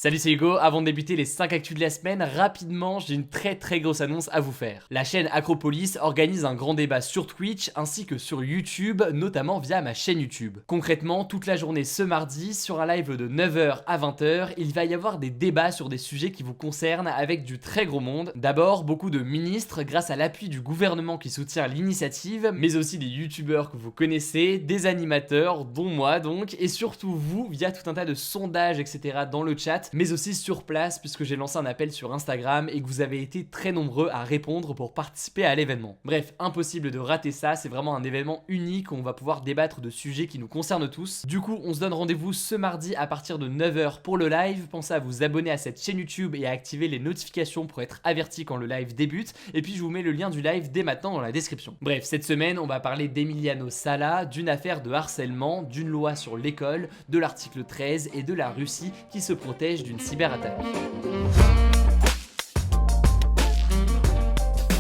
Salut, c'est Hugo. Avant de débuter les 5 actus de la semaine, rapidement, j'ai une très grosse annonce à vous faire. La chaîne Acropolis organise un grand débat sur Twitch ainsi que sur YouTube, notamment via ma chaîne YouTube. Concrètement, toute la journée ce mardi, sur un live de 9h à 20h, il va y avoir des débats sur des sujets qui vous concernent avec du très gros monde. D'abord, beaucoup de ministres grâce à l'appui du gouvernement qui soutient l'initiative, mais aussi des youtubeurs que vous connaissez, des animateurs, dont moi donc, et surtout vous, via tout un tas de sondages, etc. dans le chat, mais aussi sur place puisque j'ai lancé un appel sur Instagram et que vous avez été très nombreux à répondre pour participer à l'événement. Bref, impossible de rater ça, c'est vraiment un événement unique où on va pouvoir débattre de sujets qui nous concernent tous. Du coup, on se donne rendez-vous ce mardi à partir de 9h pour le live. Pensez à vous abonner à cette chaîne YouTube et à activer les notifications pour être averti quand le live débute. Et puis je vous mets le lien du live dès maintenant dans la description. Bref, cette semaine, on va parler d'Emiliano Sala, d'une affaire de harcèlement, d'une loi sur l'école, de l'article 13 et de la Russie qui se protège d'une cyberattaque.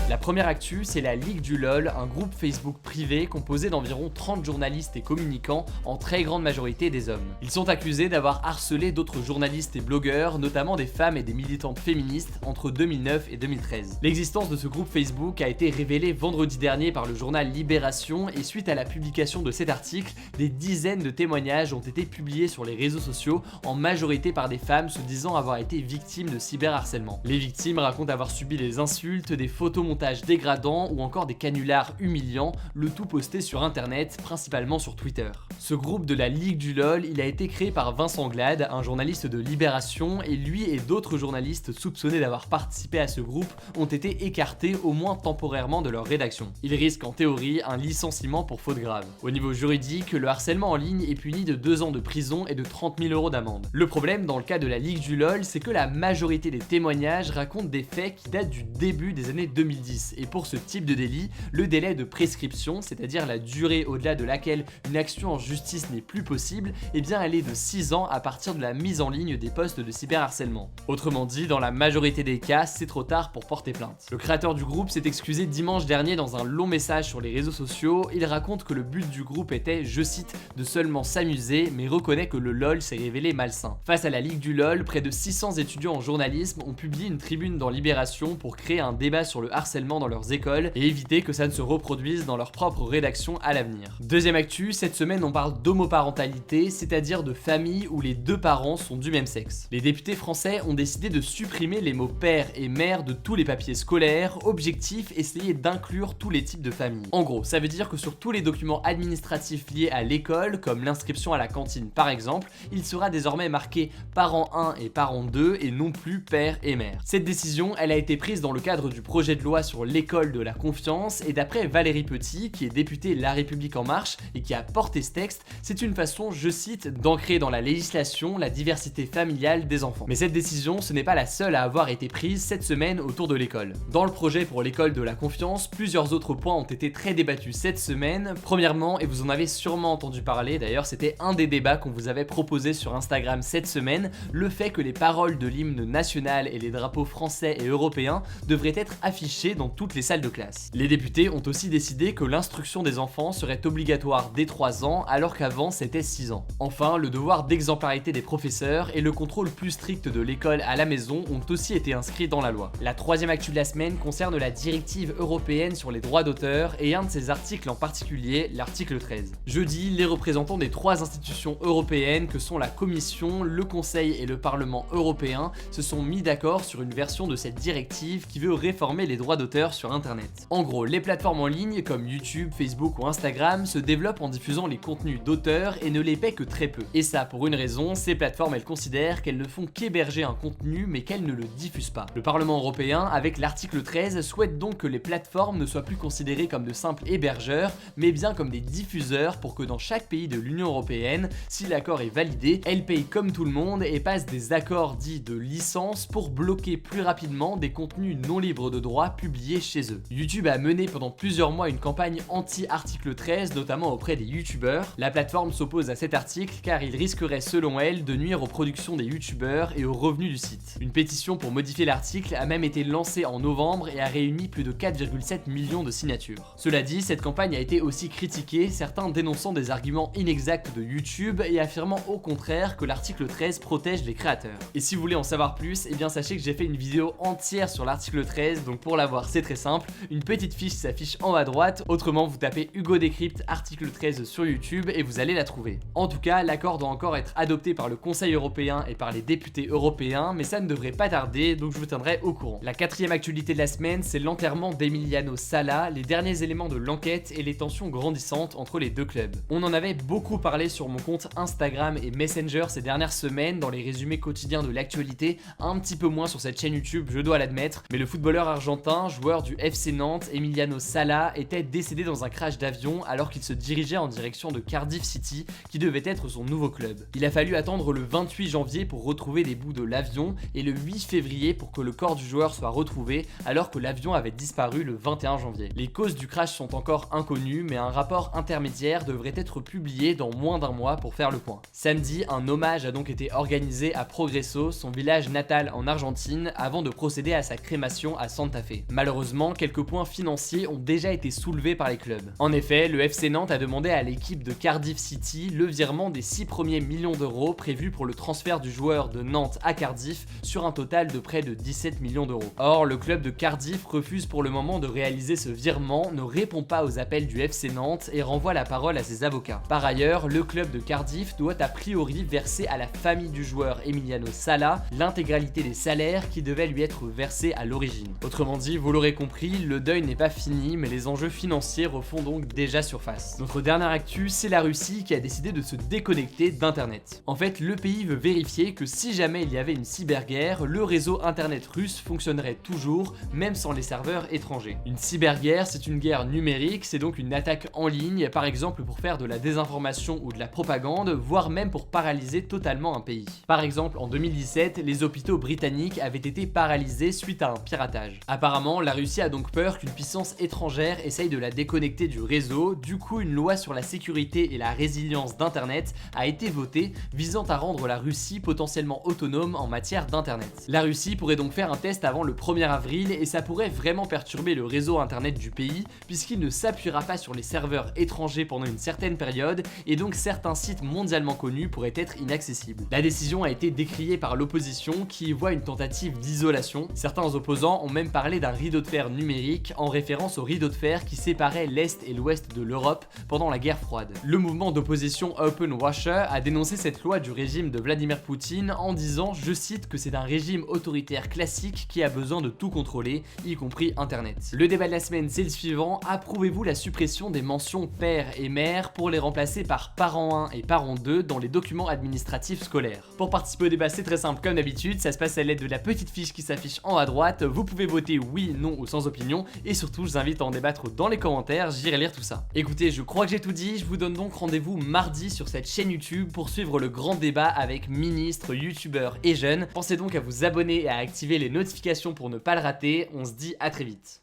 La première actu, c'est la Ligue du LOL, un groupe Facebook privé composé d'environ 30 journalistes et communicants, en très grande majorité des hommes. Ils sont accusés d'avoir harcelé d'autres journalistes et blogueurs, notamment des femmes et des militantes féministes, entre 2009 et 2013. L'existence de ce groupe Facebook a été révélée vendredi dernier par le journal Libération et suite à la publication de cet article, des dizaines de témoignages ont été publiés sur les réseaux sociaux, en majorité par des femmes se disant avoir été victimes de cyberharcèlement. Les victimes racontent avoir subi des insultes, des photomontages dégradants ou encore des canulars humiliants, le tout posté sur internet, principalement sur Twitter. Ce groupe de la Ligue du LOL, il a été créé par Vincent Glade, un journaliste de Libération, et lui et d'autres journalistes soupçonnés d'avoir participé à ce groupe ont été écartés au moins temporairement de leur rédaction. Ils risquent en théorie un licenciement pour faute grave. Au niveau juridique, le harcèlement en ligne est puni de 2 ans de prison et de 30 000 € d'amende. Le problème dans le cas de la Ligue du LOL, c'est que la majorité des témoignages racontent des faits qui datent du début des années 2010. Et pour ce type de délit, le délai de prescription, c'est-à-dire la durée au-delà de laquelle une action en justice n'est plus possible, eh bien elle est de 6 ans à partir de la mise en ligne des posts de cyberharcèlement. Autrement dit, dans la majorité des cas, c'est trop tard pour porter plainte. Le créateur du groupe s'est excusé dimanche dernier dans un long message sur les réseaux sociaux. Il raconte que le but du groupe était, je cite, de seulement s'amuser, mais reconnaît que le LOL s'est révélé malsain. Face à la Ligue du LOL, près de 600 étudiants en journalisme ont publié une tribune dans Libération pour créer un débat sur le harcèlement dans leurs écoles et éviter que ça ne se reproduise dans leur propre rédaction à l'avenir. Deuxième actu, cette semaine on parle d'homoparentalité, c'est-à-dire de familles où les deux parents sont du même sexe. Les députés français ont décidé de supprimer les mots père et mère de tous les papiers scolaires, objectif essayer d'inclure tous les types de familles. En gros, ça veut dire que sur tous les documents administratifs liés à l'école, comme l'inscription à la cantine par exemple, il sera désormais marqué parent 1 et parent 2 et non plus père et mère. Cette décision, elle a été prise dans le cadre du projet de loi sur l'école de la confiance et d'après Valérie Petit, qui est députée La République En Marche et qui a porté ce texte, c'est une façon, je cite, d'ancrer dans la législation la diversité familiale des enfants. Mais cette décision, ce n'est pas la seule à avoir été prise cette semaine autour de l'école. Dans le projet pour l'école de la confiance, plusieurs autres points ont été très débattus cette semaine. Premièrement, et vous en avez sûrement entendu parler d'ailleurs, c'était un des débats qu'on vous avait proposé sur Instagram cette semaine, le fait que les paroles de l'hymne national et les drapeaux français et européens devraient être affichés dans toutes les salles de classe. Les députés ont aussi décidé que l'instruction des enfants serait obligatoire dès 3 ans alors qu'avant c'était 6 ans. Enfin, le devoir d'exemplarité des professeurs et le contrôle plus strict de l'école à la maison ont aussi été inscrits dans la loi. La troisième actu de la semaine concerne la directive européenne sur les droits d'auteur et un de ses articles en particulier, l'article 13. Jeudi, les représentants des 3 institutions européennes que sont la Commission, le Conseil et le Parlement européen se sont mis d'accord sur une version de cette directive qui veut réformer les droits d'auteur sur internet. En gros, les plateformes en ligne comme YouTube, Facebook ou Instagram se développent en diffusant les contenus d'auteurs et ne les paient que très peu. Et ça pour une raison, ces plateformes elles considèrent qu'elles ne font qu'héberger un contenu mais qu'elles ne le diffusent pas. Le Parlement européen, avec l'article 13, souhaite donc que les plateformes ne soient plus considérées comme de simples hébergeurs, mais bien comme des diffuseurs pour que dans chaque pays de l'Union européenne, si l'accord est validé, elles payent comme tout le monde et passent des accords dits de licence pour bloquer plus rapidement des contenus non libres de droit publiés publier chez eux. YouTube a mené pendant plusieurs mois une campagne anti-article 13, notamment auprès des youtubeurs. La plateforme s'oppose à cet article car il risquerait selon elle de nuire aux productions des youtubeurs et aux revenus du site. Une pétition pour modifier l'article a même été lancée en novembre et a réuni plus de 4,7 millions de signatures. Cela dit, cette campagne a été aussi critiquée, certains dénonçant des arguments inexacts de YouTube et affirmant au contraire que l'article 13 protège les créateurs. Et si vous voulez en savoir plus, eh bien sachez que j'ai fait une vidéo entière sur l'article 13, donc pour la voir c'est très simple, une petite fiche s'affiche en haut à droite, autrement vous tapez Hugo Décrypte article 13 sur YouTube et vous allez la trouver. En tout cas, l'accord doit encore être adopté par le Conseil européen et par les députés européens, mais ça ne devrait pas tarder, donc je vous tiendrai au courant. La quatrième actualité de la semaine, c'est l'enterrement d'Emiliano Sala, les derniers éléments de l'enquête et les tensions grandissantes entre les deux clubs. On en avait beaucoup parlé sur mon compte Instagram et Messenger ces dernières semaines dans les résumés quotidiens de l'actualité, un petit peu moins sur cette chaîne YouTube, je dois l'admettre, mais le footballeur argentin, joueur du FC Nantes, Emiliano Sala, était décédé dans un crash d'avion alors qu'il se dirigeait en direction de Cardiff City, qui devait être son nouveau club. Il a fallu attendre le 28 janvier pour retrouver les bouts de l'avion et le 8 février pour que le corps du joueur soit retrouvé alors que l'avion avait disparu le 21 janvier. Les causes du crash sont encore inconnues, mais un rapport intermédiaire devrait être publié dans moins d'un mois pour faire le point. Samedi, un hommage a donc été organisé à Progreso, son village natal en Argentine, avant de procéder à sa crémation à Santa Fe. Malheureusement, quelques points financiers ont déjà été soulevés par les clubs. En effet, le FC Nantes a demandé à l'équipe de Cardiff City le virement des 6 premiers millions d'euros prévus pour le transfert du joueur de Nantes à Cardiff sur un total de près de 17 millions d'euros. Or, le club de Cardiff refuse pour le moment de réaliser ce virement, ne répond pas aux appels du FC Nantes et renvoie la parole à ses avocats. Par ailleurs, le club de Cardiff doit a priori verser à la famille du joueur Emiliano Sala l'intégralité des salaires qui devaient lui être versés à l'origine. Autrement dit, vous l'aurez compris, le deuil n'est pas fini, mais les enjeux financiers refont donc déjà surface. Notre dernière actu, c'est la Russie qui a décidé de se déconnecter d'internet. En fait, le pays veut vérifier que si jamais il y avait une cyberguerre, le réseau internet russe fonctionnerait toujours, même sans les serveurs étrangers. Une cyberguerre, c'est une guerre numérique, c'est donc une attaque en ligne, par exemple pour faire de la désinformation ou de la propagande, voire même pour paralyser totalement un pays. Par exemple, en 2017, les hôpitaux britanniques avaient été paralysés suite à un piratage. Apparemment, la Russie a donc peur qu'une puissance étrangère essaye de la déconnecter du réseau, du coup une loi sur la sécurité et la résilience d'internet a été votée, visant à rendre la Russie potentiellement autonome en matière d'internet. La Russie pourrait donc faire un test avant le 1er avril et ça pourrait vraiment perturber le réseau internet du pays, puisqu'il ne s'appuiera pas sur les serveurs étrangers pendant une certaine période, et donc certains sites mondialement connus pourraient être inaccessibles. La décision a été décriée par l'opposition qui y voit une tentative d'isolation. Certains opposants ont même parlé d'un rideau de fer numérique en référence au rideau de fer qui séparait l'Est et l'Ouest de l'Europe pendant la guerre froide. Le mouvement d'opposition Open Russia a dénoncé cette loi du régime de Vladimir Poutine en disant, je cite, que c'est un régime autoritaire classique qui a besoin de tout contrôler, y compris Internet. Le débat de la semaine, c'est le suivant: approuvez-vous la suppression des mentions père et mère pour les remplacer par parent 1 et parent 2 dans les documents administratifs scolaires? Pour participer au débat, c'est très simple comme d'habitude, ça se passe à l'aide de la petite fiche qui s'affiche en haut à droite. Vous pouvez voter oui, non ou sans opinion, et surtout je vous invite à en débattre dans les commentaires, j'irai lire tout ça. Écoutez, je crois que j'ai tout dit, je vous donne donc rendez-vous mardi sur cette chaîne YouTube pour suivre le grand débat avec ministres, youtubeurs et jeunes. Pensez donc à vous abonner et à activer les notifications pour ne pas le rater, on se dit à très vite.